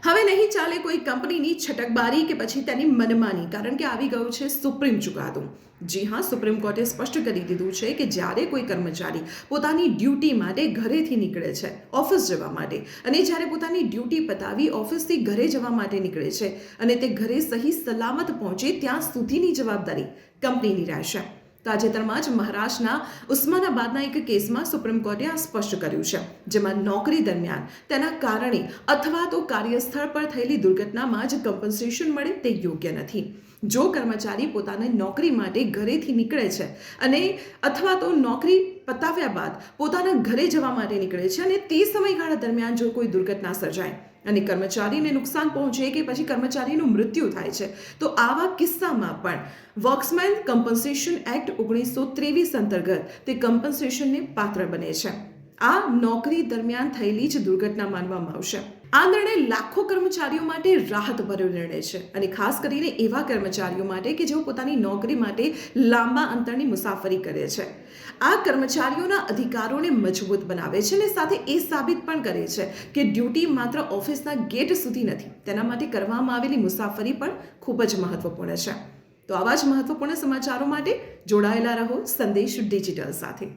હવે નહીં ચાલે કોઈ કંપનીની છટકબારી કે પછી તેની મનમાની, કારણ કે આવી ગયું છે સુપ્રીમ ચુકાદો. જી હા, સુપ્રીમ કોર્ટે સ્પષ્ટ કરી દીધું છે કે જ્યારે કોઈ કર્મચારી પોતાની ડ્યુટી માટે ઘરેથી નીકળે છે ઓફિસ જવા માટે, અને જ્યારે પોતાની ડ્યુટી પતાવી ઓફિસથી ઘરે જવા માટે નીકળે છે અને તે ઘરે સહી સલામત પહોંચે ત્યાં સુધીની જવાબદારી કંપનીની રહેશે. તાજેતરમાં જ મહારાષ્ટ્રના ઉસ્માનાબાદના એક કેસમાં સુપ્રીમ કોર્ટે આ સ્પષ્ટ કર્યું છે, જેમાં નોકરી દરમિયાન તેના કારણે અથવા તો કાર્યસ્થળ પર થયેલી દુર્ઘટનામાં જ કમ્પન્સેશન મળે તે યોગ્ય નથી. જો કર્મચારી પોતાની નોકરી માટે ઘરેથી નીકળે છે અને અથવા તો નોકરી પતાવ્યા બાદ પોતાના ઘરે જવા માટે નીકળે છે અને તે સમયગાળા દરમિયાન જો કોઈ દુર્ઘટના સર્જાય અને કર્મચારીને નુકસાન પહોંચે કે પછી કર્મચારીનું મૃત્યુ થાય છે, તો આવા કિસ્સામાં પણ વર્કમેન કમ્પન્સેશન એક્ટ 1923 અંતર્ગત તે કમ્પન્સેશનને પાત્ર બને છે. આ નોકરી દરમિયાન થયેલી જ દુર્ઘટના માનવામાં આવશે. આ નિર્ણય લાખો કર્મચારીઓ માટે રાહતભર્યો નિર્ણય છે, અને ખાસ કરીને એવા કર્મચારીઓ માટે કે જેઓ પોતાની નોકરી માટે લાંબા અંતરની મુસાફરી કરે છે. આ કર્મચારીઓના અધિકારોને મજબૂત બનાવે છે અને સાથે એ સાબિત પણ કરે છે કે ડ્યુટી માત્ર ઓફિસના ગેટ સુધી નથી, તેના માટે કરવામાં આવેલી મુસાફરી પણ ખૂબ જ મહત્વપૂર્ણ છે. તો આવા જ મહત્વપૂર્ણ સમાચારો માટે જોડાયેલા રહો સંદેશ ડિજિટલ સાથે.